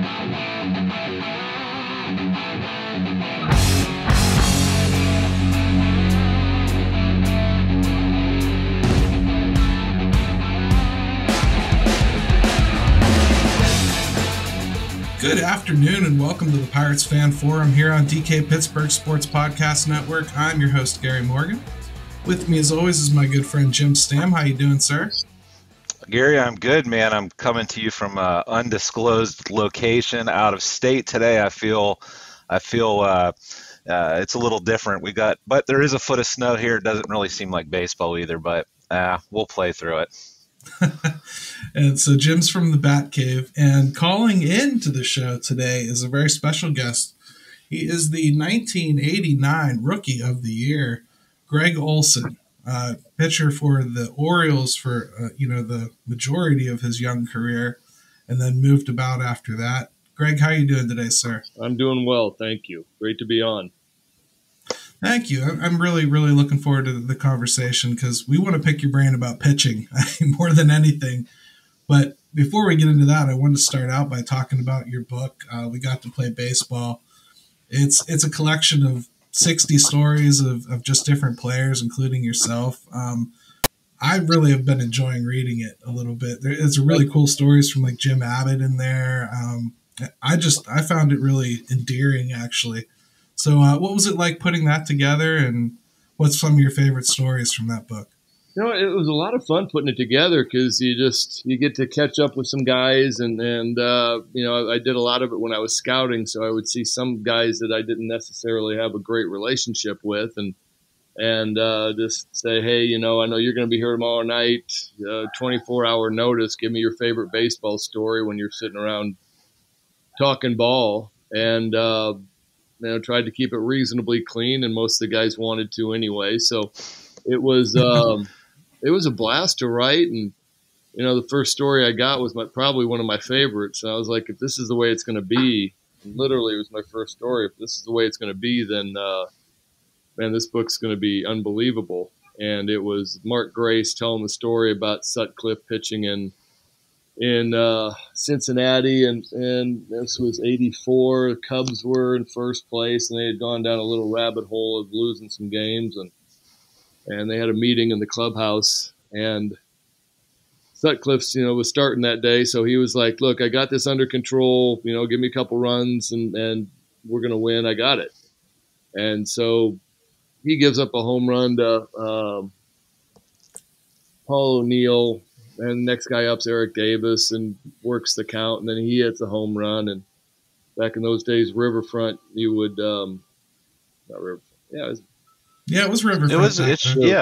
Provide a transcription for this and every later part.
Good afternoon and welcome to the Pirates Fan Forum here on DK Pittsburgh Sports Podcast Network. I'm your host, Gary Morgan. With me, as always, is my good friend Jim Stamm. How you doing, sir? Gary, I'm good, man. I'm coming to you from an undisclosed location out of state today. I feel it's a little different. But there is a foot of snow here. It doesn't really seem like baseball either, but we'll play through it. And so Jim's from the Bat Cave, and calling into the show today is a very special guest. He is the 1989 Rookie of the Year, Gregg Olson, pitcher for the Orioles for the majority of his young career, and then moved about after that. Greg, how are you doing today, sir? I'm doing well, thank you. Great to be on. Thank you. I'm really, really looking forward to the conversation because we want to pick your brain about pitching more than anything. But before we get into that, I wanted to start out by talking about your book, We Got to Play Baseball. It's a collection of 60 stories of just different players, including yourself. I really have been enjoying reading it a little bit. It's really cool stories from like Jim Abbott in there. I found it really endearing, actually. So what was it like putting that together, and what's some of your favorite stories from that book? You know, it was a lot of fun putting it together because you get to catch up with some guys, and I did a lot of it when I was scouting, so I would see some guys that I didn't necessarily have a great relationship with, and just say, hey, I know you're going to be here tomorrow night, 24-hour notice. Give me your favorite baseball story when you're sitting around talking ball, and tried to keep it reasonably clean, and most of the guys wanted to anyway. So it was a blast to write. And, the first story I got was probably one of my favorites. And I was like, if this is the way it's going to be, literally it was my first story. If this is the way it's going to be, then, man, this book's going to be unbelievable. And it was Mark Grace telling the story about Sutcliffe pitching in Cincinnati, and this was '84. The Cubs were in first place, and they had gone down a little rabbit hole of losing some games, and they had a meeting in the clubhouse, and Sutcliffe, was starting that day, so he was like, "Look, I got this under control. Give me a couple runs, and we're gonna win. I got it." And so he gives up a home run to Paul O'Neill. And the next guy up's Eric Davis and works the count, and then he hits a home run. And back in those days, Riverfront, you would not Riverfront, it was Riverfront. It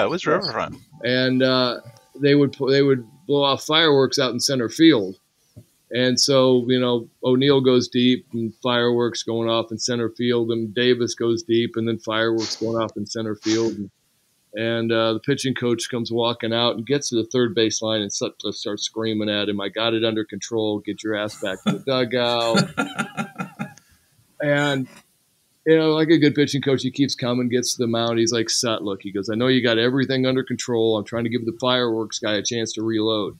was Riverfront. And they would blow off fireworks out in center field, and so O'Neill goes deep, and fireworks going off in center field, and Davis goes deep, and then fireworks going off in center field. And the pitching coach comes walking out and gets to the third base line, and Sutcliffe starts screaming at him, "I got it under control. Get your ass back to the dugout." And, like a good pitching coach, he keeps coming, gets to the mound. He's like, "Sut, look," he goes, "I know you got everything under control. I'm trying to give the fireworks guy a chance to reload."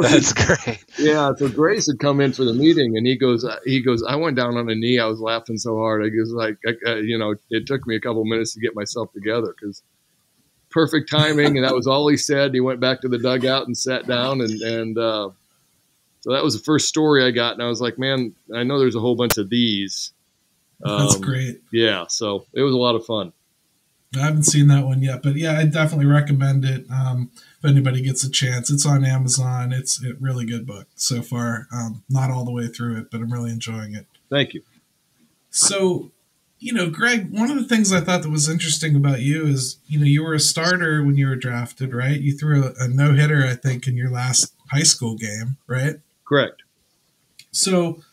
That's great. Yeah, so Grace had come in for the meeting, and he goes, "I went down on a knee. I was laughing so hard. I was like, it took me a couple minutes to get myself together because perfect timing." And that was all he said. He went back to the dugout and sat down, and so that was the first story I got. And I was like, man, I know there's a whole bunch of these. That's great. Yeah, so it was a lot of fun. I haven't seen that one yet, but yeah, I definitely recommend it. If anybody gets a chance, it's on Amazon. It's a really good book so far. Not all the way through it, but I'm really enjoying it. Thank you. So, Greg, one of the things I thought that was interesting about you is, you were a starter when you were drafted, right? You threw a no-hitter, I think, in your last high school game, right? Correct. So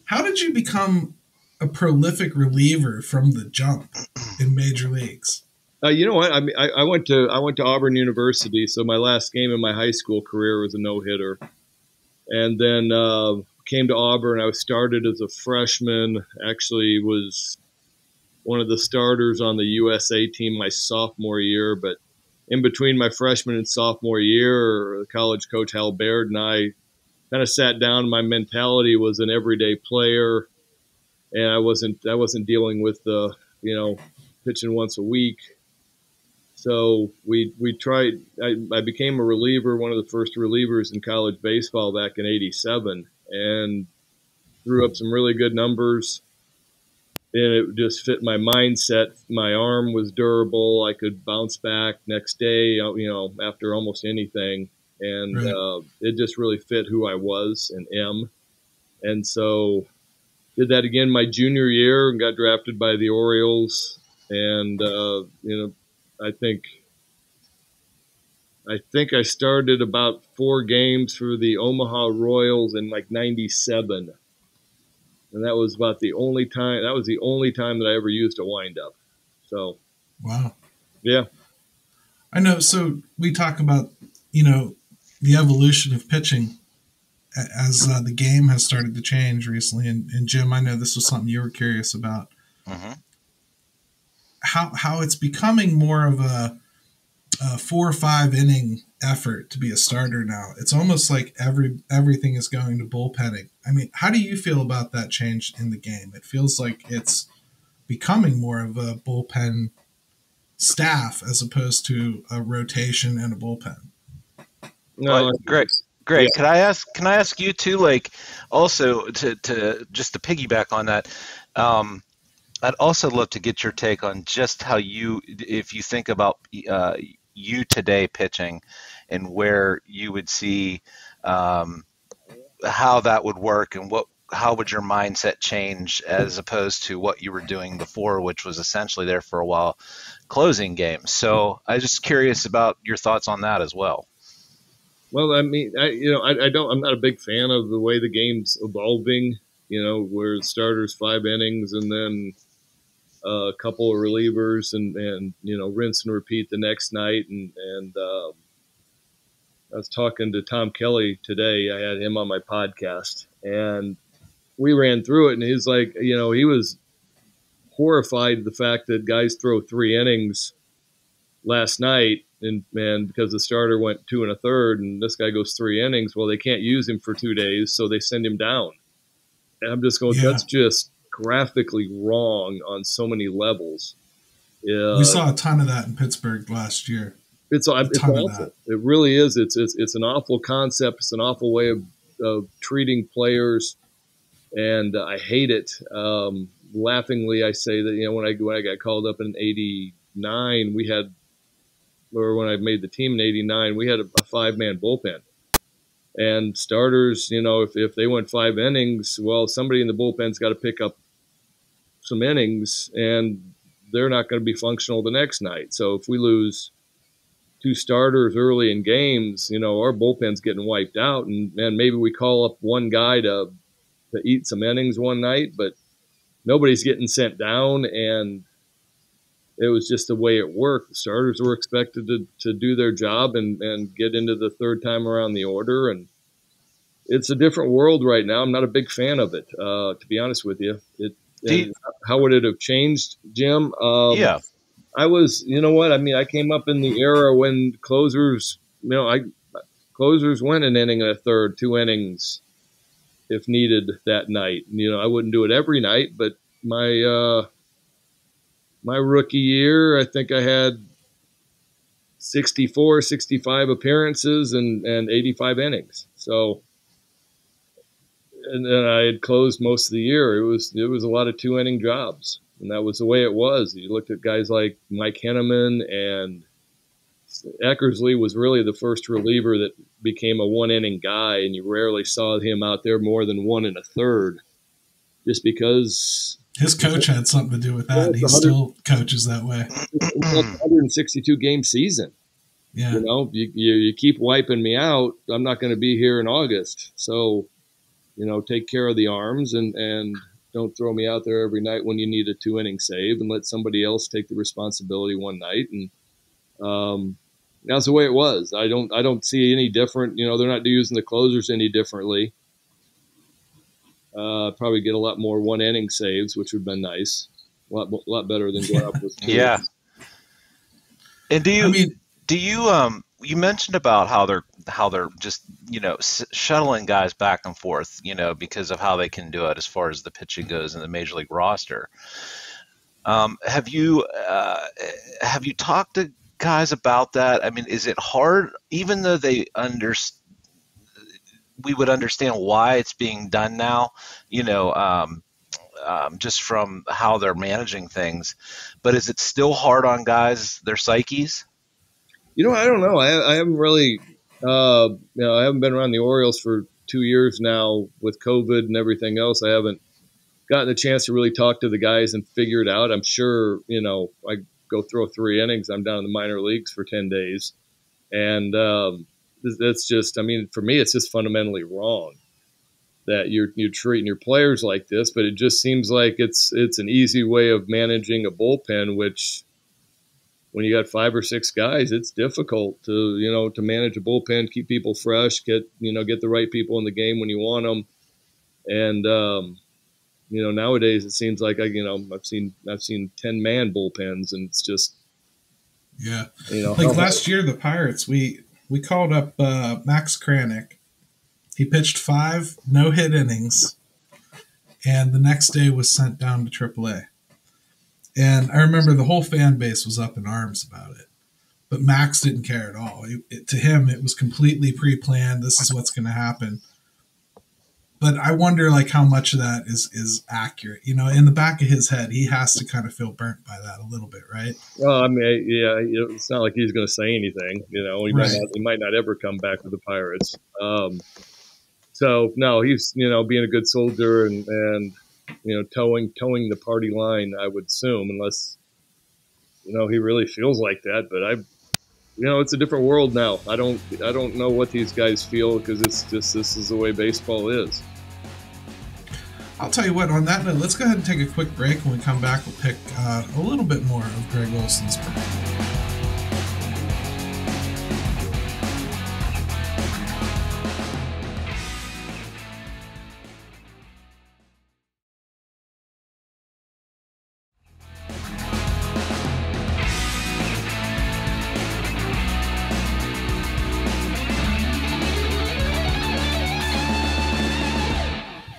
how did you become a prolific reliever from the jump in major leagues? You know what? I went to Auburn University, so my last game in my high school career was a no-hitter, and then came to Auburn. I started as a freshman. Actually, was one of the starters on the USA team my sophomore year. But in between my freshman and sophomore year, college coach Hal Baird and I kind of sat down. My mentality was an everyday player, and I wasn't dealing with the, pitching once a week. So we tried. I became a reliever, one of the first relievers in college baseball back in '87, and threw up some really good numbers. And it just fit my mindset. My arm was durable. I could bounce back next day, after almost anything. And Right. it just really fit who I was and am. And so did that again my junior year and got drafted by the Orioles. And, I think I started about 4 games for the Omaha Royals in like '97. And that was about the only time. That was the only time that I ever used a windup. So, Wow. yeah. I know. So we talk about, the evolution of pitching as the game has started to change recently. And Jim, I know this was something you were curious about. Mm-hmm. How it's becoming more of a 4 or 5 inning effort to be a starter now. It's almost like everything is going to bullpenning. I mean, how do you feel about that change in the game? It feels like it's becoming more of a bullpen staff as opposed to a rotation and a bullpen. No, Great. Yeah. Can I ask you too, like, also to just to piggyback on that, I'd also love to get your take on just how if you think about you today pitching and where you would see how that would work and how would your mindset change as opposed to what you were doing before, which was essentially there for a while, closing games. So I'm just curious about your thoughts on that as well. Well, I mean, I'm not a big fan of the way the game's evolving, where the starters 5 innings and then a couple of relievers and rinse and repeat the next night. And I was talking to Tom Kelly today. I had him on my podcast, and we ran through it, and he's like, he was horrified at the fact that guys throw 3 innings last night, and because the starter went 2 1/3, and this guy goes 3 innings, well, they can't use him for 2 days, so they send him down. And I'm just going, that's just graphically wrong on so many levels. We saw a ton of that in Pittsburgh last year. It's awful. It really is. It's an awful concept. It's an awful way of treating players, and I hate it. Laughingly, I say that when I got called up in '89, when I made the team in '89, we had a 5-man bullpen, and starters. If they went 5 innings, well, somebody in the bullpen's got to pick up some innings, and they're not going to be functional the next night. So if we lose 2 starters early in games, our bullpen's getting wiped out, and maybe we call up one guy to eat some innings one night, but nobody's getting sent down, and it was just the way it worked. The starters were expected to do their job and get into the 3rd time around the order, and it's a different world right now. I'm not a big fan of it, to be honest with you. How would it have changed, Jim? Yeah. I was, I came up in the era when closers, closers went an inning and a third, 2 innings if needed that night. I wouldn't do it every night, but my rookie year, I think I had 64, 65 appearances and 85 innings. So, and then I had closed most of the year. It was a lot of 2-inning jobs, and that was the way it was. You looked at guys like Mike Henneman, and Eckersley was really the first reliever that became a 1-inning guy, and you rarely saw him out there more than 1 1/3, just because his coach had something to do with that. He still coaches that way. It's a 162 game season. Yeah. You keep wiping me out, I'm not going to be here in August. So, take care of the arms and don't throw me out there every night when you need a 2-inning save, and let somebody else take the responsibility one night. And that's the way it was. I don't see any different. They're not using the closers any differently. Probably get a lot more 1-inning saves, which would have been nice. A lot better than going up with 2. Yeah. And do you you mentioned about how they're just shuttling guys back and forth, because of how they can do it as far as the pitching goes in the major league roster. Have you talked to guys about that? I mean, is it hard, even though we would understand why it's being done now, just from how they're managing things, but is it still hard on guys, their psyches? I don't know. I haven't really, I haven't been around the Orioles for 2 years now with COVID and everything else. I haven't gotten a chance to really talk to the guys and figure it out. I'm sure, I go throw 3 innings. I'm down in the minor leagues for 10 days. And that's just, I mean, for me, it's just fundamentally wrong that you're treating your players like this. But it just seems like it's an easy way of managing a bullpen, which when you got 5 or 6 guys, it's difficult to manage a bullpen, keep people fresh, get the right people in the game when you want them. And, nowadays it seems like I've seen 10-man bullpens, and it's just like last year the Pirates we called up Max Kranick. He pitched 5 no-hit innings, and the next day was sent down to AAA. And I remember the whole fan base was up in arms about it, but Max didn't care at all. To him, it was completely pre-planned. This is what's going to happen. But I wonder, how much of that is accurate. In the back of his head, he has to kind of feel burnt by that a little bit, right? Well, I mean, yeah, it's not like he's going to say anything. He might not ever come back with the Pirates. So no, he's being a good soldier and towing the party line, I would assume, unless he really feels like that. But it's a different world now. I don't know what these guys feel, because it's just, this is the way baseball is. I'll tell you what, on that note, let's go ahead and take a quick break. When we come back, we'll pick a little bit more of Gregg Olson's brain.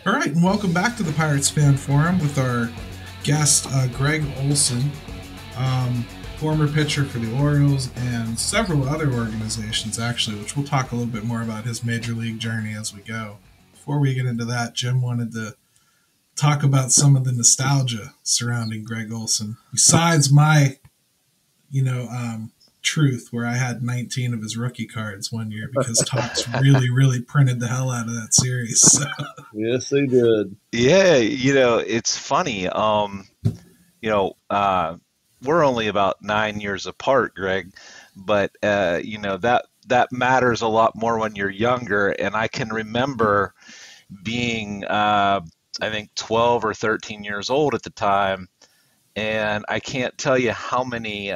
All right, and welcome back to the Pirates Fan Forum with our guest, Gregg Olson, former pitcher for the Orioles and several other organizations, actually, which we'll talk a little bit more about his major league journey as we go. Before we get into that, Jim wanted to talk about some of the nostalgia surrounding Gregg Olson. Besides my, truth, where I had 19 of his rookie cards one year because Topps really printed the hell out of that series. So. Yes, they did. Yeah, it's funny. We're only about 9 years apart, Greg, but that matters a lot more when you're younger. And I can remember being, I think, 12 or 13 years old at the time, and I can't tell you how many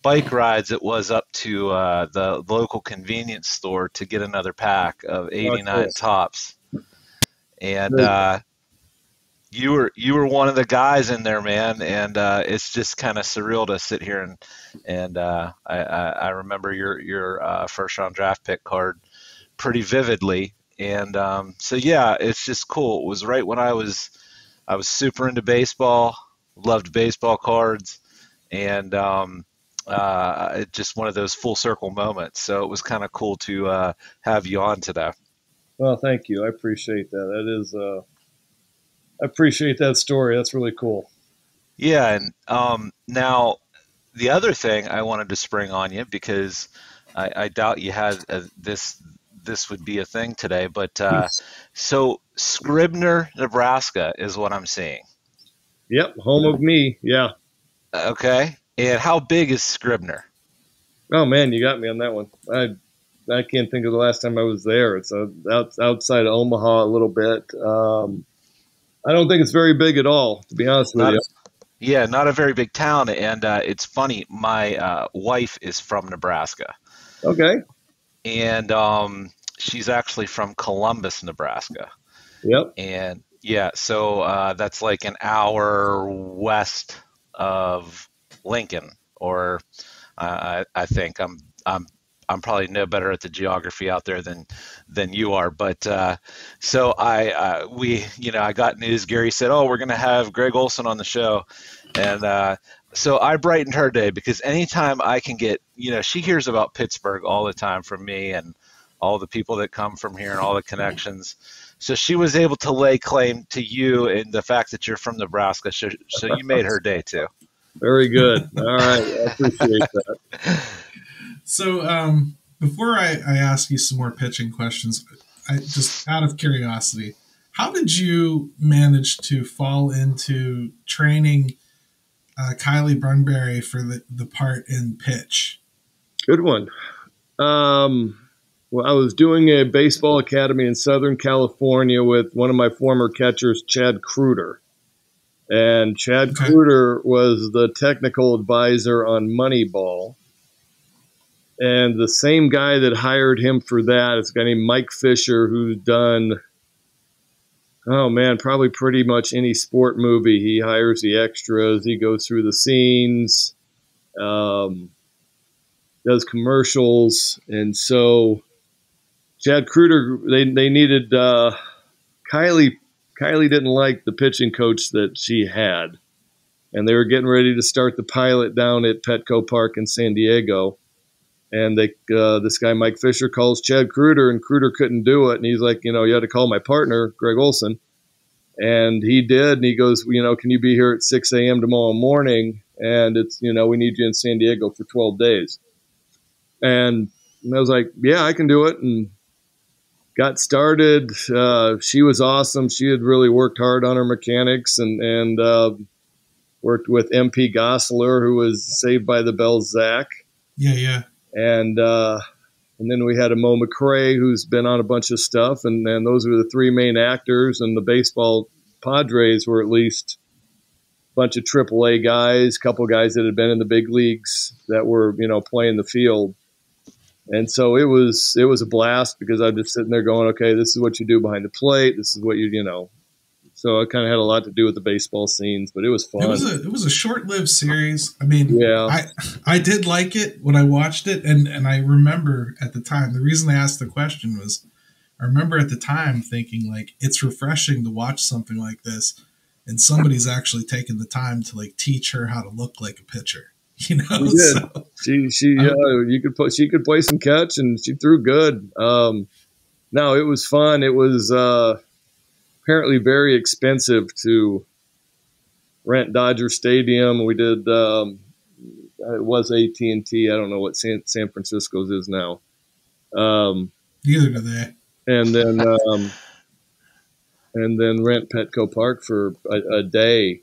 bike rides it was up to the local convenience store to get another pack of 89 Topps. And you were one of the guys in there, man, and it's just kind of surreal to sit here and I remember your first round draft pick card pretty vividly. And so yeah, it's just cool. It was right when I was super into baseball, loved baseball cards, and just one of those full circle moments. So it was kind of cool to have you on today. Well, thank you. I appreciate that. I appreciate that story. That's really cool. Yeah, and now the other thing I wanted to spring on you, because I doubt you had this would be a thing today, but so Scribner, Nebraska is what I'm seeing. Yep, home of me. Yeah. Okay. And how big is Scribner? Oh man, you got me on that one. I can't think of the last time I was there. It's outside of Omaha a little bit. I don't think it's very big at all, to be honest with you. Yeah, not a very big town. And it's funny, my wife is from Nebraska. Okay. And she's actually from Columbus, Nebraska. Yep. And yeah, so that's like an hour west of Lincoln, or I think I'm I'm probably no better at the geography out there than you are. But so I got news. Gary said, "Oh, we're going to have Gregg Olson on the show," and so I brightened her day, because anytime I can get, she hears about Pittsburgh all the time from me and all the people that come from here and all the connections. So she was able to lay claim to you and the fact that you're from Nebraska. So you made her day too. Very good. All right. I appreciate that. So before I ask you some more pitching questions, I just out of curiosity, how did you manage to fall into training Kylie Brunberry for the part in Pitch? Good one. Well, I was doing a baseball academy in Southern California with one of my former catchers, Chad Kruder. And Chad Kruder was the technical advisor on Moneyball. And the same guy that hired him for that is a guy named Mike Fisher, who's done, oh man, probably pretty much any sport movie. He hires the extras. He goes through the scenes, does commercials. And so Chad Kruder, they needed Kylie. Kylie didn't like the pitching coach that she had. And they were getting ready to start the pilot down at Petco Park in San Diego. And this guy, Mike Fisher, calls Chad Kruder, and Kruder couldn't do it. And he's like, you had to call my partner, Gregg Olson. And he did. And he goes, can you be here at 6 a.m. tomorrow morning? And it's, we need you in San Diego for 12 days. And I was like, yeah, I can do it. And got started. She was awesome. She had really worked hard on her mechanics and worked with MP Gosseler, who was Saved by the Bell Zach. Yeah. And then we had a Mo McRae, who's been on a bunch of stuff, and those were the three main actors. And the baseball Padres were at least a bunch of AAA guys, a couple guys that had been in the big leagues that were, playing the field. And so it was a blast, because I'm just sitting there going, okay, this is what you do behind the plate. This is what you. So it kind of had a lot to do with the baseball scenes, but it was fun. It was a short-lived series. I mean, yeah. I did like it when I watched it, and I remember at the time, the reason I asked the question was, I remember at the time thinking, like, it's refreshing to watch something like this, and somebody's actually taken the time to, like, teach her how to look like a pitcher. She did. So, she could play some catch, and she threw good. No, it was fun. It was apparently very expensive to rent Dodger Stadium. We did, it was AT&T. I don't know what San Francisco's is now. Neither do they. And then rent Petco Park for a day.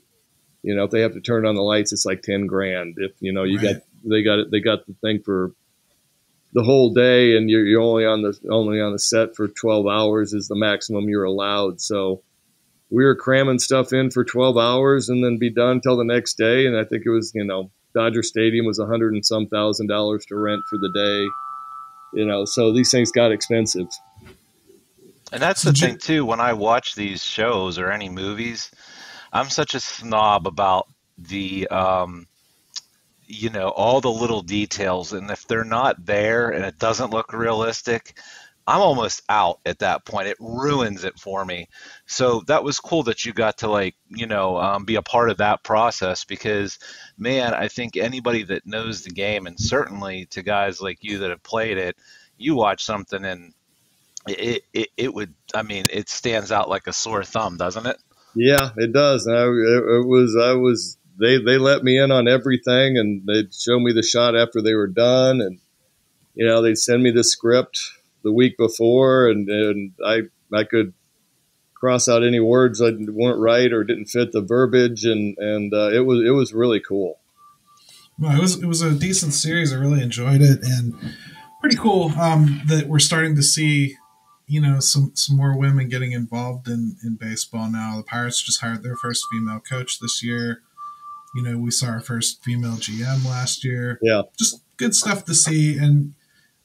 If they have to turn on the lights, it's like $10,000. If right. They got the thing for the whole day, and you're only on the set for 12 hours is the maximum you're allowed. So we were cramming stuff in for 12 hours and then be done till the next day. And I think it was, Dodger Stadium was $100 and some thousand to rent for the day. So these things got expensive. And that's the thing too. When I watch these shows or any movies, I'm such a snob about the, all the little details. And if they're not there and it doesn't look realistic, I'm almost out at that point. It ruins it for me. So that was cool that you got to be a part of that process, because, man, I think anybody that knows the game, and certainly to guys like you that have played it, you watch something and it stands out like a sore thumb, doesn't it? Yeah, it does. They let me in on everything, and they'd show me the shot after they were done, and they'd send me the script the week before, and I could cross out any words that weren't right or didn't fit the verbiage, and it was really cool. Well, it was a decent series. I really enjoyed it, and pretty cool that we're starting to see some more women getting involved in baseball now. The Pirates just hired their first female coach this year. We saw our first female GM last year. Yeah, just good stuff to see. And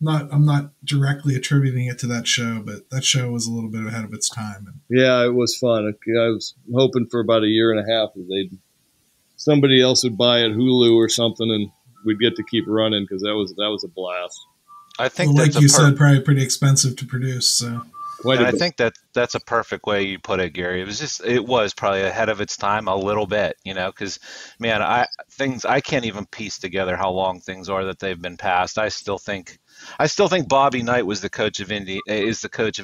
I'm not directly attributing it to that show, but that show was a little bit ahead of its time. Yeah, it was fun. I was hoping for about a year and a half that somebody else would buy it, Hulu or something, and we'd get to keep running, because that was a blast. I think well, like you said, probably pretty expensive to produce. So. And I think that's a perfect way you put it, Gary. It was probably ahead of its time a little bit, because, man, I can't even piece together how long things are that they've been passed. I still think Bobby Knight is the coach of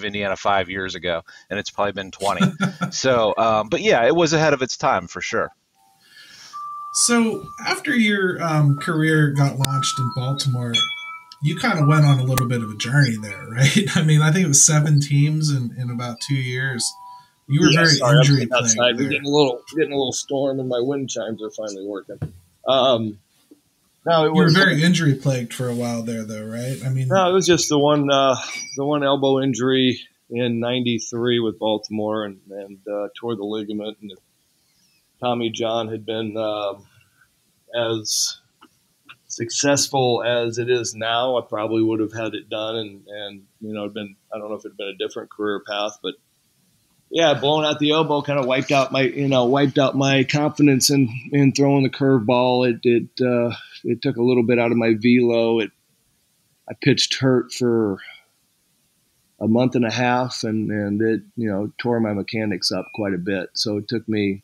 Indiana 5 years ago, and it's probably been 20. So, but yeah, it was ahead of its time for sure. So after your career got launched in Baltimore, you kind of went on a little bit of a journey there, right? I mean, I think it was 7 teams in about 2 years. You were very injury plagued. We're getting a little storm, and my wind chimes are finally working. You were very injury plagued for a while there, though, right? I mean, no, it was just the one elbow injury in '93 with Baltimore, and tore the ligament. And if Tommy John had been as successful as it is now, I probably would have had it done, and I don't know if it had been a different career path, but yeah, blowing out the elbow kind of wiped out my confidence in throwing the curveball. It took a little bit out of my velo. I pitched hurt for a month and a half, and it tore my mechanics up quite a bit. So it took me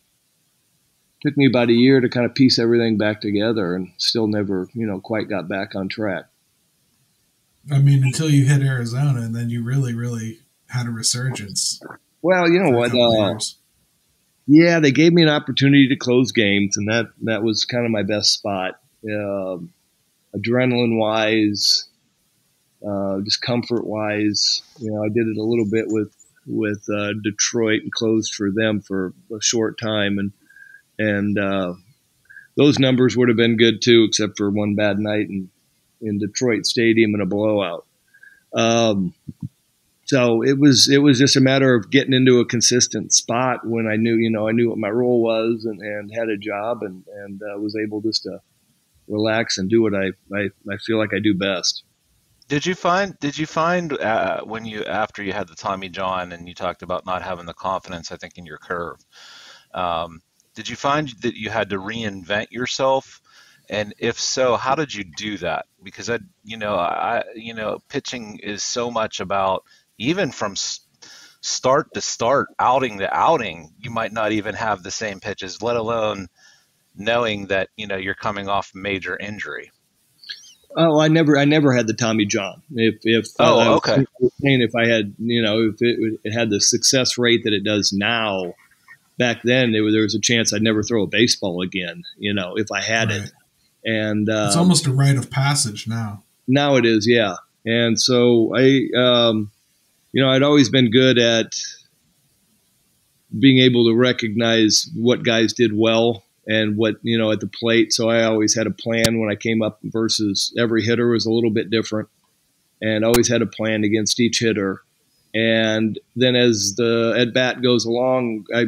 about a year to kind of piece everything back together, and still never, quite got back on track. I mean, until you hit Arizona, and then you really, really had a resurgence. Well, you know what? Yeah, they gave me an opportunity to close games, and that was kind of my best spot. Adrenaline-wise, just comfort-wise, I did it a little bit with Detroit and closed for them for a short time, and those numbers would have been good too, except for one bad night in Detroit Stadium and a blowout. So it was just a matter of getting into a consistent spot when I knew what my role was and had a job and was able just to relax and do what I feel like I do best. Did you find when after you had the Tommy John and you talked about not having the confidence, I think, in your curve, did you find that you had to reinvent yourself? And if so, how did you do that? Because pitching is so much about, even from start to start, outing to outing, you might not even have the same pitches, let alone knowing that you're coming off major injury. Oh, I never had the Tommy John. Okay. If I had, if it had the success rate that it does now, back then there was a chance I'd never throw a baseball again, if I had it. And it's almost a rite of passage now. Now it is, yeah. And so I'd always been good at being able to recognize what guys did well and what, at the plate. So I always had a plan when I came up versus every hitter was a little bit different, and always had a plan against each hitter. And then as the at-bat goes along, I,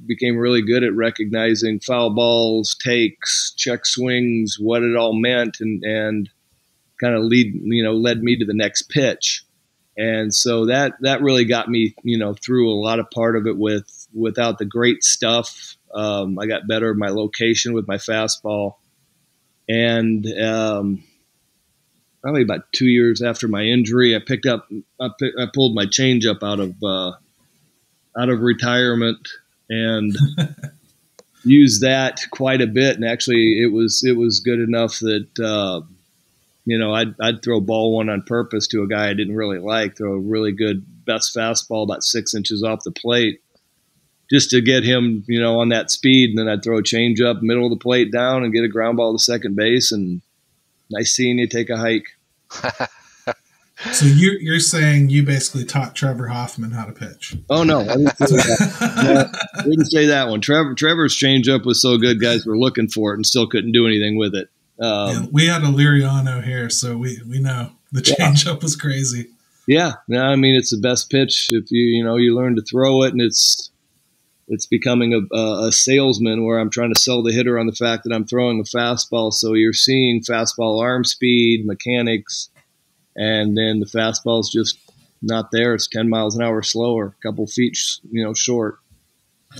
became really good at recognizing foul balls, takes, check swings, what it all meant, and kind of led me to the next pitch. And so that really got me, through a lot of part of it without the great stuff. I got better at my location with my fastball. And probably about 2 years after my injury, I pulled my changeup out of retirement and used that quite a bit. And actually, it was good enough that I'd throw ball one on purpose to a guy I didn't really like, throw a really good best fastball about 6 inches off the plate, just to get him, on that speed. And then I'd throw a changeup middle of the plate down and get a ground ball to second base. And nice seeing you, take a hike. So you're saying you basically taught Trevor Hoffman how to pitch? Oh no, I didn't say that. No, didn't say that one. Trevor's changeup was so good, guys were looking for it and still couldn't do anything with it. We had a Liriano here, so we know the changeup was crazy. Yeah, no, I mean, it's the best pitch if you learn to throw it, and it's becoming a salesman where I'm trying to sell the hitter on the fact that I'm throwing a fastball. So you're seeing fastball arm speed, mechanics, and then the fastball's just not there. It's 10 miles an hour slower, a couple feet, short.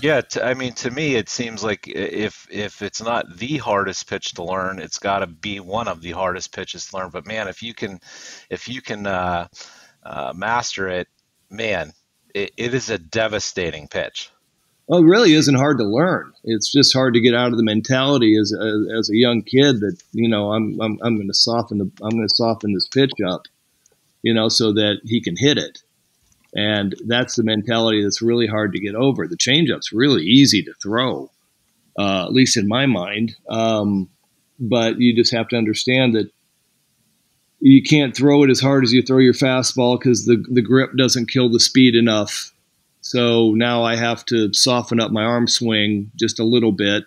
Yeah, I mean, to me, it seems like if it's not the hardest pitch to learn, it's got to be one of the hardest pitches to learn. But man, if you can master it, man, it is a devastating pitch. Well, it really isn't hard to learn. It's just hard to get out of the mentality as a young kid that, I'm going to soften this pitch up, so that he can hit it. And that's the mentality that's really hard to get over. The changeup's really easy to throw, at least in my mind. But you just have to understand that you can't throw it as hard as you throw your fastball because the grip doesn't kill the speed enough. So now I have to soften up my arm swing just a little bit.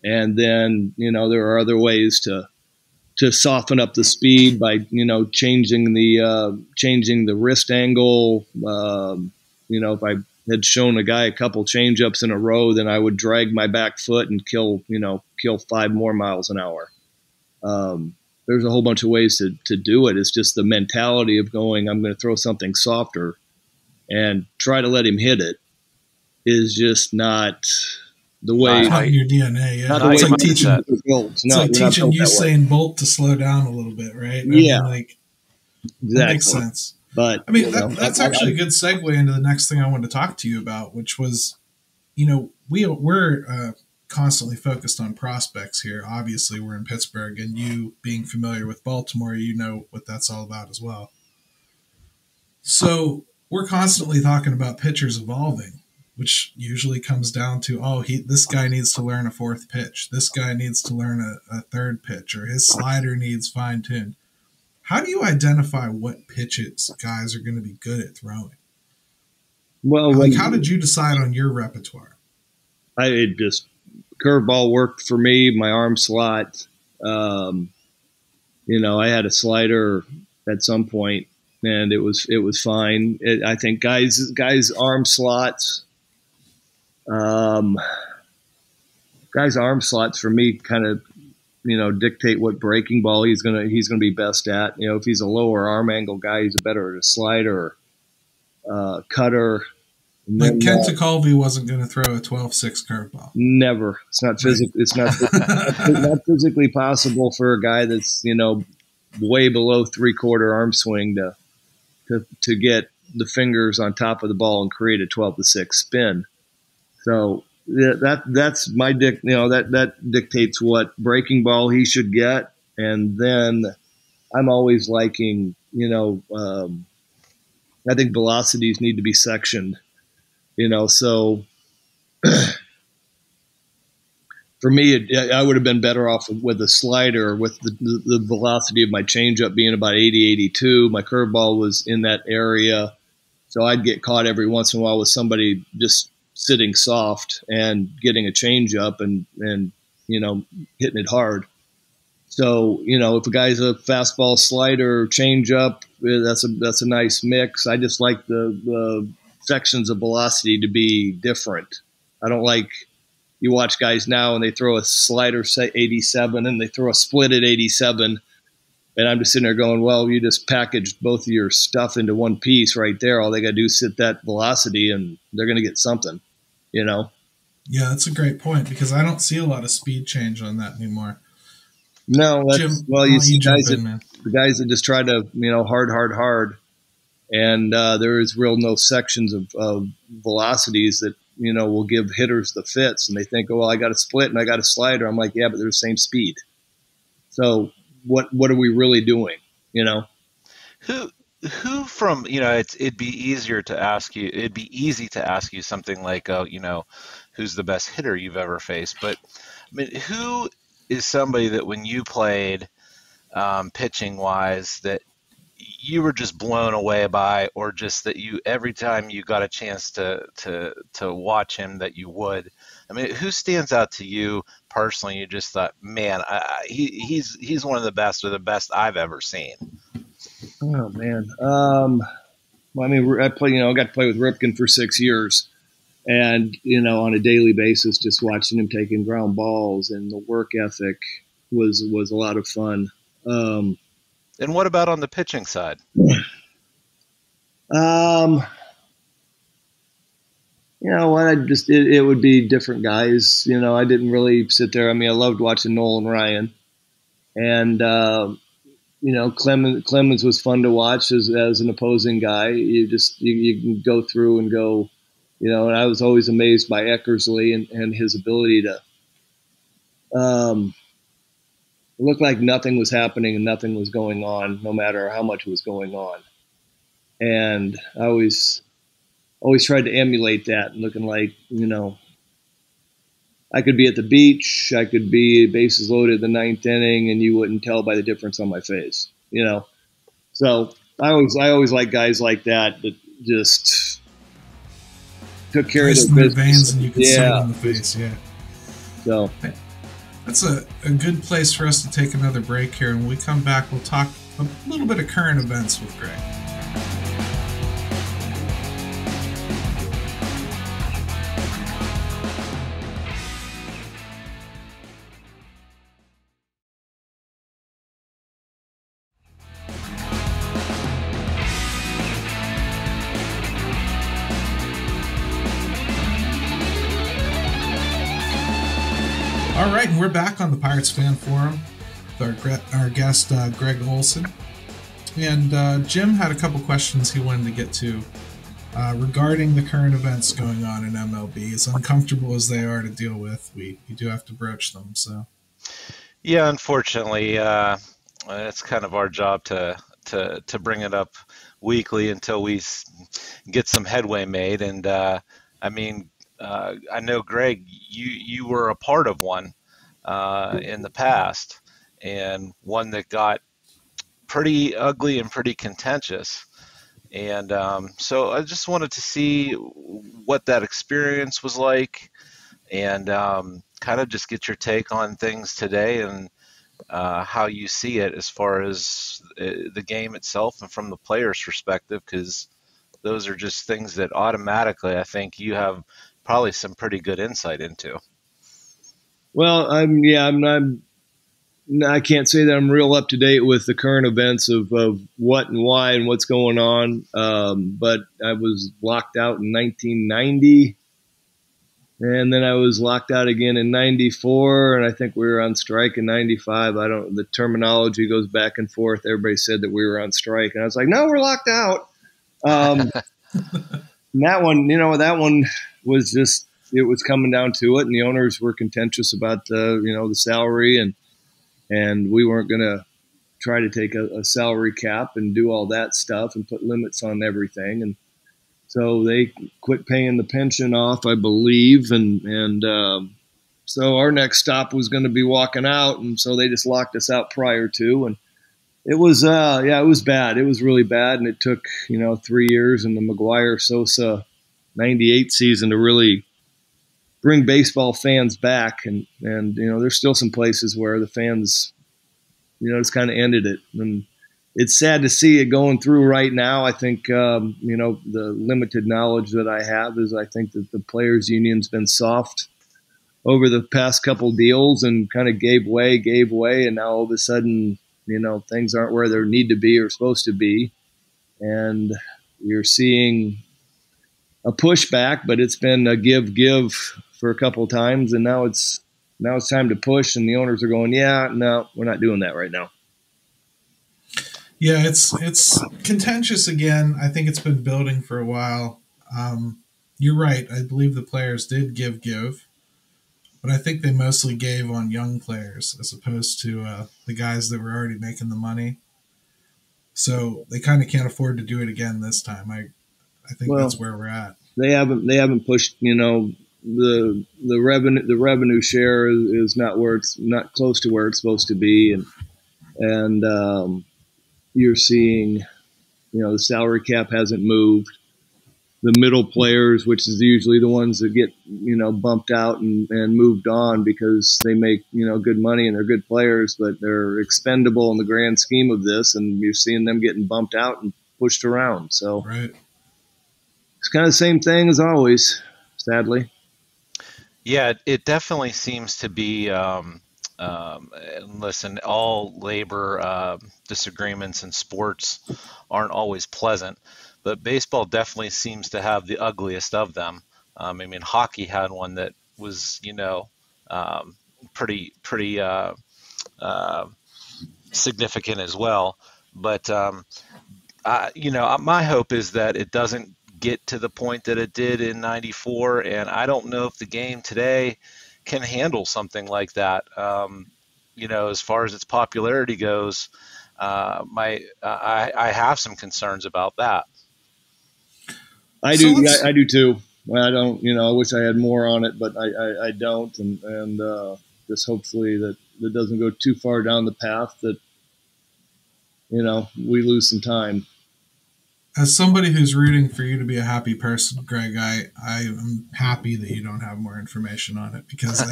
And then, there are other ways to soften up the speed by, changing the wrist angle. If I had shown a guy a couple changeups in a row, then I would drag my back foot and kill 5 more miles an hour. There's a whole bunch of ways to do it. It's just the mentality of going, I'm going to throw something softer and try to let him hit it is just not the way. It's not in your DNA. Yeah. Not It's the like way teaching. mindset. It's like teaching Usain Bolt to slow down a little bit, right? Yeah. Exactly. That makes sense. But I mean, that's actually a good segue into the next thing I wanted to talk to you about, which was, we're constantly focused on prospects here. Obviously, we're in Pittsburgh, and you being familiar with Baltimore, you know what that's all about as well. So we're constantly talking about pitchers evolving, which usually comes down to, this guy needs to learn a 4th pitch. This guy needs to learn a 3rd pitch, or his slider needs fine-tuned. How do you identify what pitches guys are going to be good at throwing? Well, how did you decide on your repertoire? Curveball worked for me, my arm slot. I had a slider at some point, and it was fine. I think guys arm slots, for me kind of dictate what breaking ball he's gonna be best at. If he's a lower arm angle guy, he's better at a slider, cutter. Like Kenta Colby wasn't going to throw a 12-6 curveball. Never. It's not physically. It's not not physically possible for a guy that's way below 3/4 arm swing to get the fingers on top of the ball and create a 12-6 spin. So that's my that dictates what breaking ball he should get, and then I'm always liking I think velocities need to be sectioned. So for me, I would have been better off with a slider with the velocity of my changeup being about 80, 82. My curveball was in that area. So I'd get caught every once in a while with somebody just sitting soft and getting a changeup and hitting it hard. So, if a guy's a fastball, slider, changeup, that's a nice mix. I just like the sections of velocity to be different. I don't like you watch guys now and they throw a slider say 87 and they throw a split at 87, and I'm just sitting there going, well, you just packaged both of your stuff into one piece right there. All they got to do is sit that velocity and they're going to get something, Yeah, that's a great point because I don't see a lot of speed change on that anymore. No, Jim, you see the guys that just try to hard. And there is no sections of velocities that, will give hitters the fits. And they think, oh, well, I got a split and I got a slider. I'm like, yeah, but they're the same speed. So what are we really doing, Who from, it'd be easier to ask you, it'd be easy to ask you something like, who's the best hitter you've ever faced? But, I mean, who is somebody that when you played pitching-wise that you were just blown away by, or just that you every time you got a chance to watch him that you would? I mean, who stands out to you personally? You just thought, man, he's one of the best, or the best I've ever seen. Oh man, well, I mean, I got to play with Ripken for 6 years, and on a daily basis, just watching him taking ground balls and the work ethic was a lot of fun. And what about on the pitching side? You know what? It would be different guys. You know, I didn't really sit there. I mean, I loved watching Nolan Ryan, and you know, Clemens was fun to watch as an opposing guy. You can go through and go, you know. And I was always amazed by Eckersley and his ability to look like nothing was happening and nothing was going on, no matter how much was going on. And I always tried to emulate that, looking like, you know, I could be at the beach, I could be bases loaded in the ninth inning, and you wouldn't tell by the difference on my face, you know. So I always like guys like that just took care of their veins, and you could see it on the face. Yeah. So that's a good place for us to take another break here. And when we come back, we'll talk a little bit of current events with Gregg. All right, and we're back on the Pirates Fan Forum with our guest, Gregg Olson. And Jim had a couple questions he wanted to get to regarding the current events going on in MLB. As uncomfortable as they are to deal with, we do have to broach them. So, yeah, unfortunately, it's kind of our job to bring it up weekly until we get some headway made. And I mean, I know, Gregg, you were a part of one in the past, and one that got pretty ugly and pretty contentious. And so I just wanted to see what that experience was like, and kind of just get your take on things today and how you see it as far as the game itself and from the player's perspective, because those are just things that automatically I think you have probably some pretty good insight into. Well, I can't say that I'm real up to date with the current events of what and why and what's going on. But I was locked out in 1990, and then I was locked out again in 94, and I think we were on strike in 95. The terminology goes back and forth. Everybody said that we were on strike, and I was like, no, we're locked out. That one was just, it was coming down to it, and the owners were contentious about the salary, and we weren't going to try to take a salary cap and do all that stuff and put limits on everything. And so they quit paying the pension off, I believe, and so our next stop was going to be walking out, and so they just locked us out prior to. And it was it was bad. It was really bad, and it took 3 years in the McGuire-Sosa 98 season to really bring baseball fans back, and there's still some places where the fans just kind of ended it, and it's sad to see it going through right now. I think the limited knowledge that I have is I think that the players union's been soft over the past couple deals and kind of gave way, and now all of a sudden things aren't where they need to be or supposed to be, and you're seeing a pushback, but it's been a give for a couple of times, and now it's time to push, and the owners are going, yeah, no, we're not doing that right now. Yeah, it's contentious again. I think it's been building for a while. You're right. I believe the players did give, but I think they mostly gave on young players as opposed to the guys that were already making the money. So they kind of can't afford to do it again this time. I think that's where we're at. They haven't pushed, the revenue share is not where it's not close to where it's supposed to be, and you're seeing, the salary cap hasn't moved. The middle players, which is usually the ones that get bumped out and moved on because they make good money and they're good players, but they're expendable in the grand scheme of this, and you're seeing them getting bumped out and pushed around. So right. It's kind of the same thing as always, sadly. Yeah, it definitely seems to be. Listen, all labor disagreements in sports aren't always pleasant, but baseball definitely seems to have the ugliest of them. I mean, hockey had one that was, pretty significant as well. But my hope is that it doesn't get to the point that it did in '94, and I don't know if the game today can handle something like that. As far as its popularity goes, I have some concerns about that. I do too. I don't, I wish I had more on it, but I don't, and just hopefully that it doesn't go too far down the path that we lose some time. As somebody who's rooting for you to be a happy person, Greg, I am happy that you don't have more information on it, because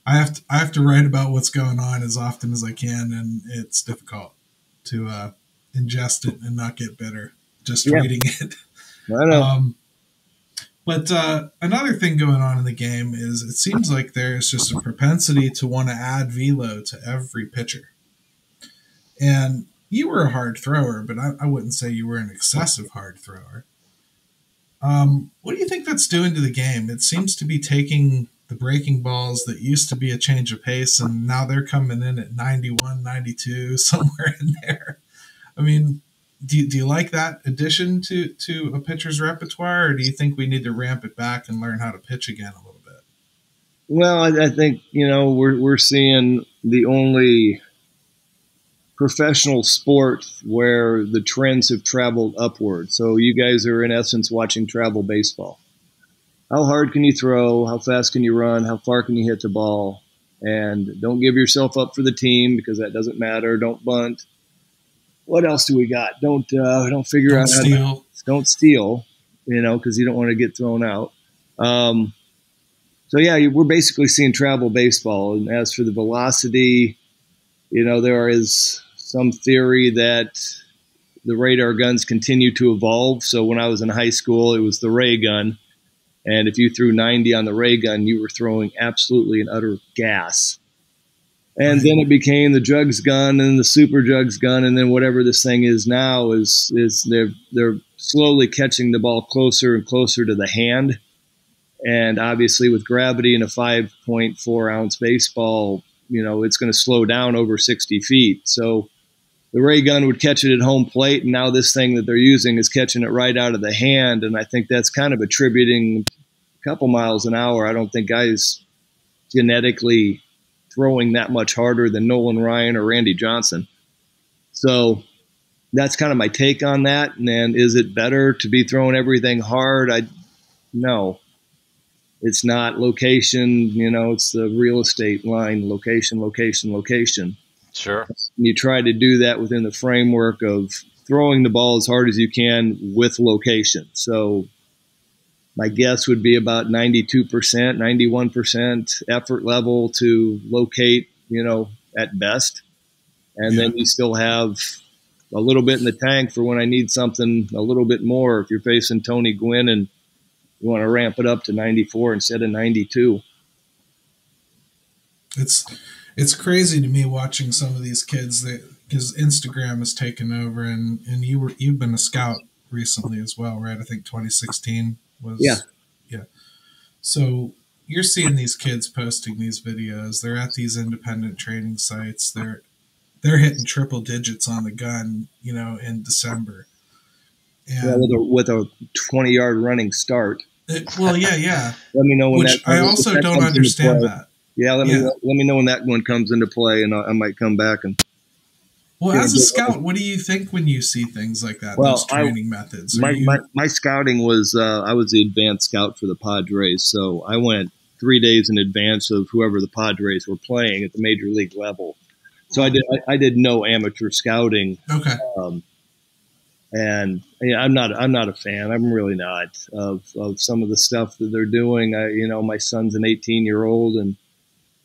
I have to write about what's going on as often as I can, and it's difficult to ingest it and not get bitter just reading it. I know. But another thing going on in the game is it seems like there's just a propensity to want to add velo to every pitcher. And you were a hard thrower, but I wouldn't say you were an excessive hard thrower. What do you think that's doing to the game? It seems to be taking the breaking balls that used to be a change of pace, and now they're coming in at 91, 92, somewhere in there. I mean, do you like that addition to a pitcher's repertoire, or do you think we need to ramp it back and learn how to pitch again a little bit? Well, I think, we're seeing the only professional sport where the trends have traveled upward. So you guys are in essence watching travel baseball. How hard can you throw? How fast can you run? How far can you hit the ball? And don't give yourself up for the team, because that doesn't matter. Don't bunt. What else do we got? Don't figure don't out steal. how to, don't steal, because you don't want to get thrown out. So yeah, we're basically seeing travel baseball. And as for the velocity, there is some theory that the radar guns continue to evolve. So when I was in high school, it was the ray gun. And if you threw 90 on the ray gun, you were throwing absolutely and utter gas. And then it became the jugs gun and the super jugs gun. And then whatever this thing is now is they're slowly catching the ball closer and closer to the hand. And obviously with gravity in a 5.4 ounce baseball, it's going to slow down over 60 feet. So the ray gun would catch it at home plate, and now this thing that they're using is catching it right out of the hand. And I think that's kind of attributing a couple miles an hour. I don't think guys genetically throwing that much harder than Nolan Ryan or Randy Johnson. So that's kind of my take on that. And then, is it better to be throwing everything hard? No. It's not. Location, it's the real estate line, location, location, location. Sure. You try to do that within the framework of throwing the ball as hard as you can with location. So my guess would be about 92%, 91% effort level to locate, at best. And then you still have a little bit in the tank for when I need something a little bit more. If you're facing Tony Gwynn and you want to ramp it up to 94 instead of 92. It's crazy to me watching some of these kids because Instagram has taken over, and you've been a scout recently as well, right? I think 2016 was. Yeah. So you're seeing these kids posting these videos. They're at these independent training sites. They're hitting triple digits on the gun, in December. And with a 20-yard running start. Well, yeah. Let me know when Which I also don't understand that. Yeah, let me know when that one comes into play, and I might come back and. Well, as a scout, what do you think when you see things like that? Those training methods. My scouting was I was the advanced scout for the Padres, so I went 3 days in advance of whoever the Padres were playing at the major league level. So I did no amateur scouting. Okay. And I'm not a fan. I'm really not of some of the stuff that they're doing. My son's an 18-year-old, and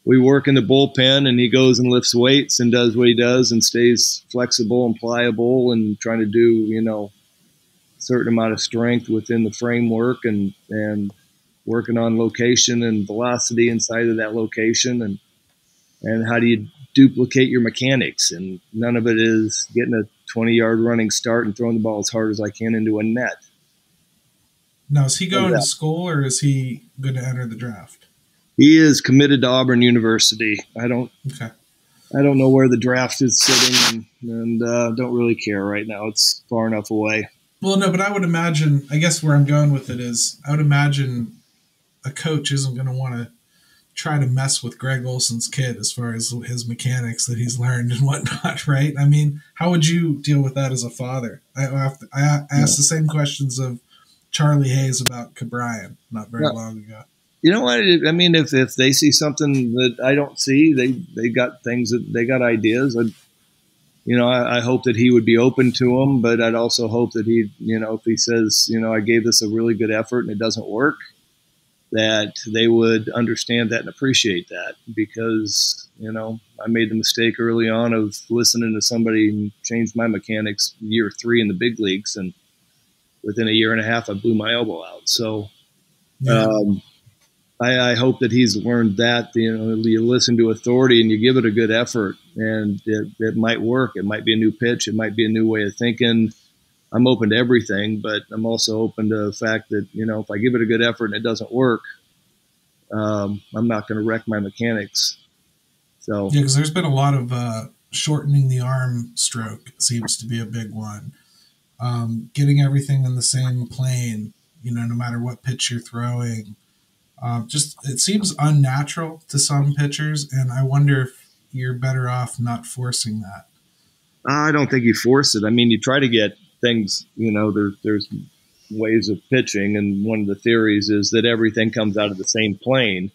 we work in the bullpen, and he goes and lifts weights and does what he does and stays flexible and pliable and trying to do, a certain amount of strength within the framework and working on location and velocity inside of that location and how do you duplicate your mechanics. And none of it is getting a 20-yard running start and throwing the ball as hard as I can into a net. Now, is he going to school or is he going to enter the draft? He is committed to Auburn University. I don't know where the draft is sitting, and don't really care right now. It's far enough away. Well, no, but I would imagine, I guess where I'm going with it is, I would imagine a coach isn't going to want to try to mess with Gregg Olson's kid as far as his mechanics that he's learned and whatnot, right? I mean, how would you deal with that as a father? I asked the same questions of Charlie Hayes about Cabrian not very long ago. You know what? I mean, if they see something that I don't see, they got things that they got ideas. I hope that he would be open to them, but I'd also hope that he, if he says, I gave this a really good effort and it doesn't work, that they would understand that and appreciate that, because, I made the mistake early on of listening to somebody and changed my mechanics year 3 in the big leagues. And within a year and a half, I blew my elbow out. So, I hope that he's learned that, you listen to authority and you give it a good effort, and it might work. It might be a new pitch. It might be a new way of thinking. I'm open to everything, but I'm also open to the fact that, if I give it a good effort and it doesn't work, I'm not going to wreck my mechanics. So yeah, because there's been a lot of shortening the arm stroke seems to be a big one. Getting everything in the same plane, no matter what pitch you're throwing. It seems unnatural to some pitchers, and I wonder if you're better off not forcing that. I don't think you force it. I mean, you try to get things, there's ways of pitching, and one of the theories is that everything comes out of the same plane.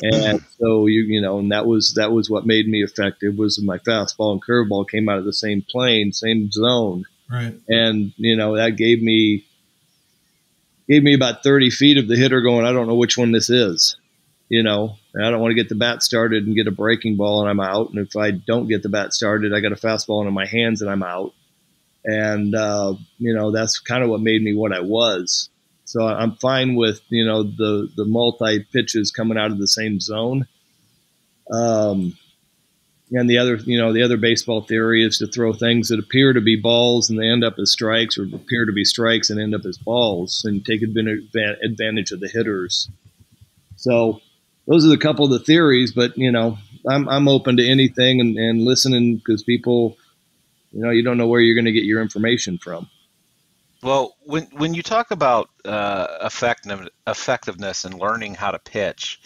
And so, and that was what made me effective, was my fastball and curveball came out of the same plane, same zone. Right. And, that gave me about 30 feet of the hitter going, I don't know which one this is, and I don't want to get the bat started and get a breaking ball and I'm out. And if I don't get the bat started, I got a fastball in my hands and I'm out. And, that's kind of what made me what I was. So I'm fine with, the multi pitches coming out of the same zone. And the other baseball theory is to throw things that appear to be balls and they end up as strikes, or appear to be strikes and end up as balls, and take advantage of the hitters. So those are a couple of the theories, but, I'm open to anything and listening, because people, you don't know where you're going to get your information from. Well, when you talk about effectiveness and learning how to pitch,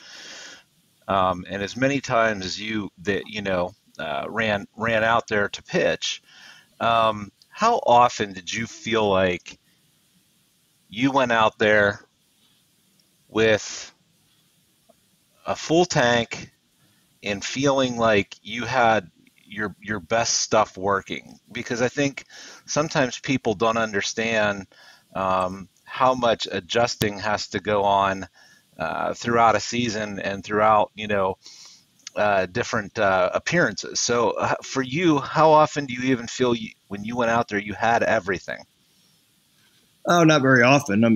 and as many times as you ran out there to pitch, how often did you feel like you went out there with a full tank and feeling like you had your best stuff working? Because I think sometimes people don't understand how much adjusting has to go on throughout a season and throughout different appearances. So for you, how often do you even feel when you went out there you had everything? Oh, not very often. I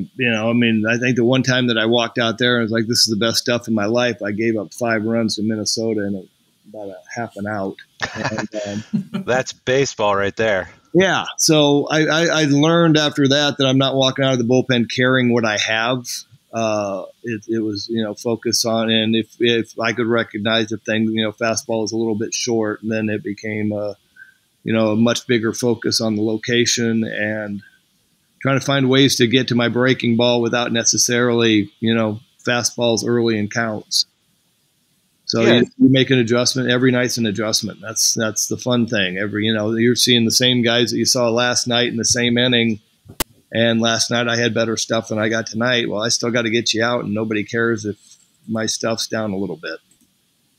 think the one time that I walked out there and was like, this is the best stuff in my life, I gave up 5 runs to Minnesota in about a half an out. And, that's baseball right there. Yeah. So I learned after that I'm not walking out of the bullpen carrying what I have. It was, focus on, and if I could recognize the thing, fastball is a little bit short, and then it became a much bigger focus on the location and trying to find ways to get to my breaking ball without necessarily, fastballs early in counts. So you make an adjustment. Every night's an adjustment. That's the fun thing. You're seeing the same guys that you saw last night in the same inning. And last night I had better stuff than I got tonight. Well, I still got to get you out, and nobody cares if my stuff's down a little bit.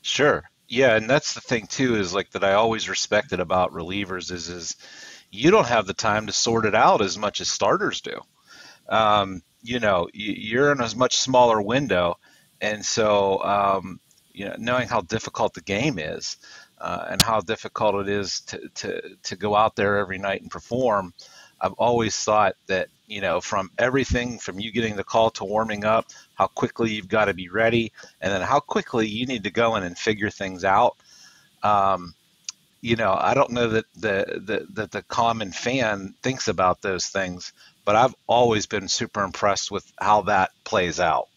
Sure. Yeah, and that's the thing too, is like that I always respected about relievers is you don't have the time to sort it out as much as starters do. You're in a much smaller window, and so knowing how difficult the game is and how difficult it is to go out there every night and perform. I've always thought that, from everything from you getting the call to warming up, how quickly you've got to be ready, and then how quickly you need to go in and figure things out. I don't know that the common fan thinks about those things, but I've always been super impressed with how that plays out.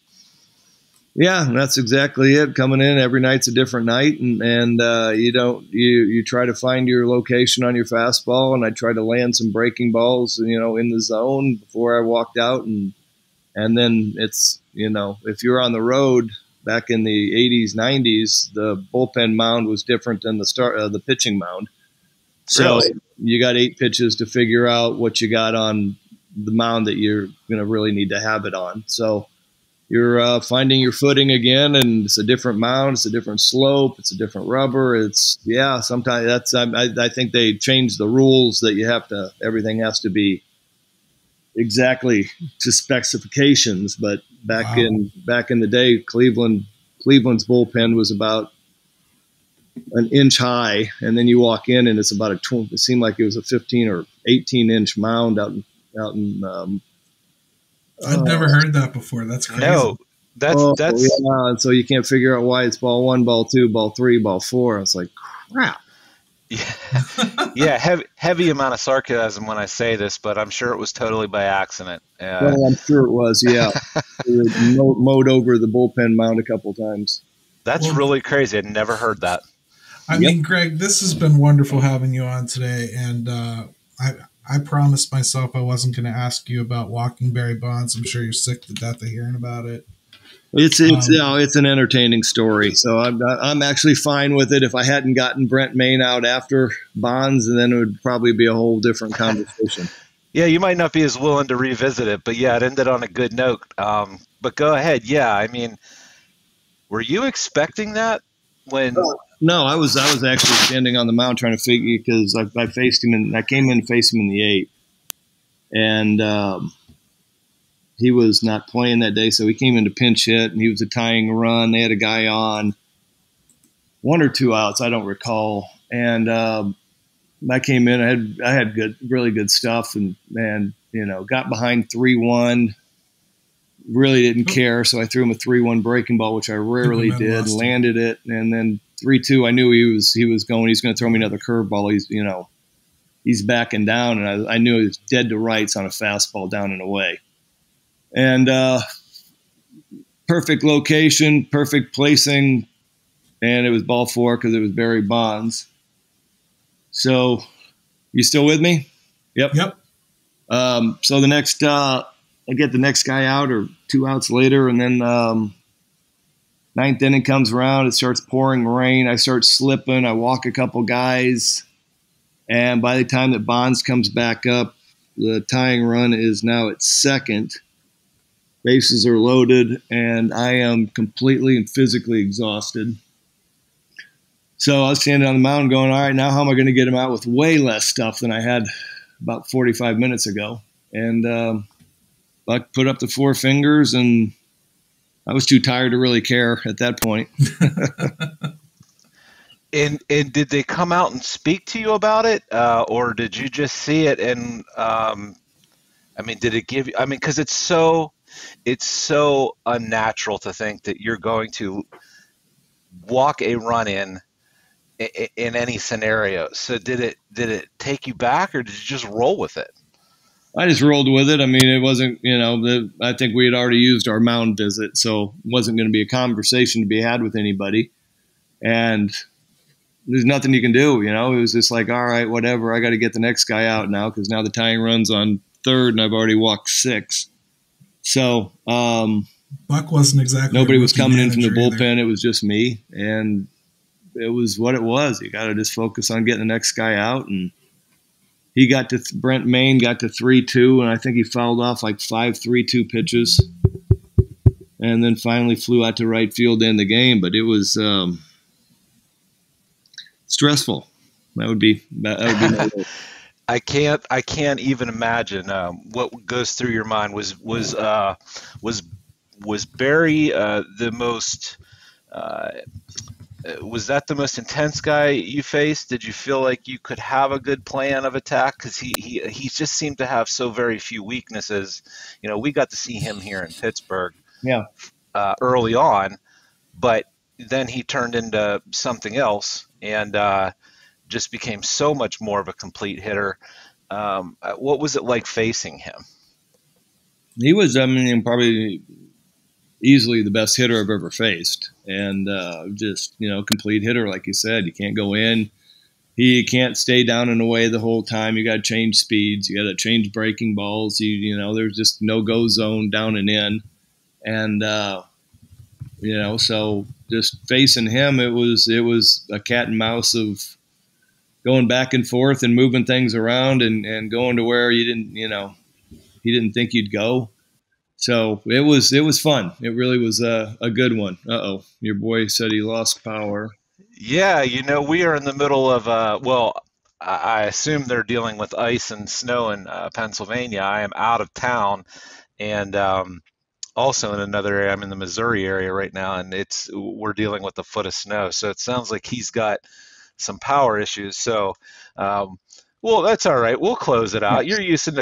Yeah, that's exactly it. Coming in every night's a different night, and you try to find your location on your fastball, and I try to land some breaking balls, in the zone before I walked out, and then it's, if you're on the road back in the 80s, 90s, the bullpen mound was different than the pitching mound. So Really? you got 8 pitches to figure out what you got on the mound that you're going to really need to have it on. So you're finding your footing again, and it's a different mound, it's a different slope, it's a different rubber. Sometimes I think they changed the rules that everything has to be exactly to specifications. But back in the day, Cleveland's bullpen was about an inch high, and then you walk in and it's about it seemed like it was a 15 or 18-inch mound out in I'd never heard that before. That's crazy. No, that's yeah. And so you can't figure out why it's ball 1, ball 2, ball 3, ball 4. It's like, crap. Yeah, heavy amount of sarcasm when I say this, but I'm sure it was totally by accident. Well, I'm sure it was. Yeah, mowed over the bullpen mound a couple times. That's really crazy. I'd never heard that. I mean, Greg, this has been wonderful having you on today, and I promised myself I wasn't going to ask you about walking Barry Bonds. I'm sure you're sick to death of hearing about it. It's an entertaining story, so I'm actually fine with it. If I hadn't gotten Brent Maine out after Bonds, then it would probably be a whole different conversation. Yeah, you might not be as willing to revisit it, but yeah, it ended on a good note. But go ahead. Yeah, I mean, were you expecting that when? No, I was actually standing on the mound trying to figure, because I faced him, and I came in and faced him in the 8th, and he was not playing that day, so he came in to pinch hit, and he was a tying run. They had a guy on 1 or 2 outs, I don't recall, and I came in. I had really good stuff, and got behind 3-1. Really didn't care, so I threw him a 3-1 breaking ball, which I rarely did. Landed it, and then 3-2. I knew he was going. He's going to throw me another curveball. He's backing down, and I knew he was dead to rights on a fastball down and away. And perfect location, perfect placing, and it was ball 4 because it was Barry Bonds. So, you still with me? Yep. So the next, I get the next guy out, or 2 outs later, and then 9th inning comes around. It starts pouring rain. I start slipping. I walk a couple guys, and by the time that Bonds comes back up, the tying run is now at second. Bases are loaded, and I am completely and physically exhausted. So I was standing on the mound going, all right, now how am I going to get him out with way less stuff than I had about 45 minutes ago? And Buck put up the 4 fingers, and I was too tired to really care at that point. And did they come out and speak to you about it, or did you just see it? And did it give you? I mean, because it's so unnatural to think that you're going to walk a run in any scenario. So did it take you back, or did you just roll with it? I just rolled with it. I mean, it wasn't, I think we had already used our mound visit, so it wasn't going to be a conversation to be had with anybody. And there's nothing you can do, It was just like, all right, whatever. I got to get the next guy out now, because now the tying run's on 3rd, and I've already walked 6. So Buck wasn't exactly. Nobody was coming in from the bullpen. Either. It was just me, and it was what it was. You got to just focus on getting the next guy out, and he got to Brent Maine got to 3-2, and I think he fouled off like 5 3-2 pitches, and then finally flew out to right field to end the game. But it was stressful. That would be my I can't even imagine what goes through your mind. Was Barry the most? Was that the most intense guy you faced? Did you feel like you could have a good plan of attack? Because he just seemed to have so very few weaknesses. We got to see him here in Pittsburgh, early on, but then he turned into something else, and just became so much more of a complete hitter. What was it like facing him? He was, I mean, probably easily the best hitter I've ever faced. And just, complete hitter, like you said. You can't go in. He can't stay down and away the whole time. You got to change speeds. You got to change breaking balls. There's just no-go zone down and in. And, so just facing him, it was a cat and mouse of going back and forth and moving things around and going to where he didn't think you'd go. So it was fun. It really was a good one. Uh-oh, your boy said he lost power. Yeah, we are in the middle of, I assume they're dealing with ice and snow in Pennsylvania. I am out of town and also in another area. I'm in the Missouri area right now, and we're dealing with a foot of snow. So it sounds like he's got some power issues. So, well, that's all right. We'll close it out. You're used to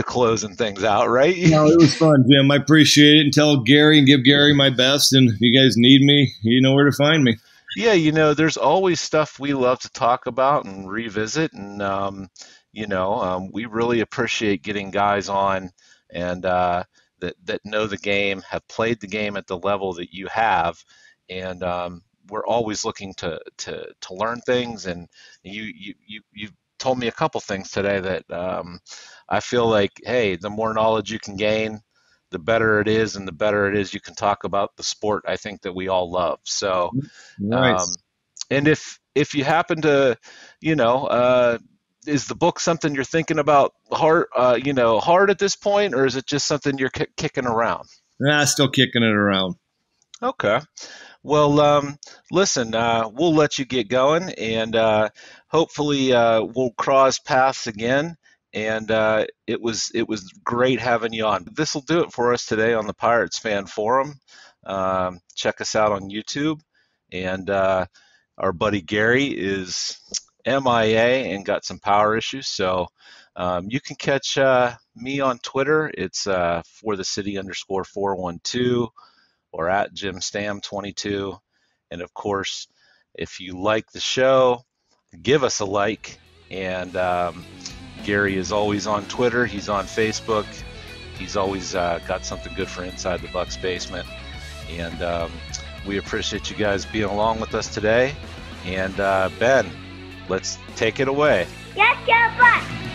closing things out, right? No, it was fun, Jim. I appreciate it. And tell Gary and give Gary my best. And if you guys need me, you know where to find me. Yeah, there's always stuff we love to talk about and revisit. And, we really appreciate getting guys on and that know the game, have played the game at the level that you have. And we're always looking to learn things. And you told me a couple things today that I feel like, hey, the more knowledge you can gain, the better it is, and the better it is you can talk about the sport I think that we all love. So, nice. And if you happen to, is the book something you're thinking about hard at this point, or is it just something you're kicking around? Nah, still kicking it around. Okay. Well, listen, we'll let you get going, and hopefully we'll cross paths again. And it was great having you on. This will do it for us today on the Pirates Fan Forum. Check us out on YouTube. And our buddy Gary is MIA and got some power issues. So you can catch me on Twitter. It's @forthecity_412 or @JimStamm22. And of course, if you like the show, give us a like. And Gary is always on Twitter. He's on Facebook. He's always got something good for Inside the Bucs Basement. And we appreciate you guys being along with us today. And Ben, let's take it away. Yes, go Bucs!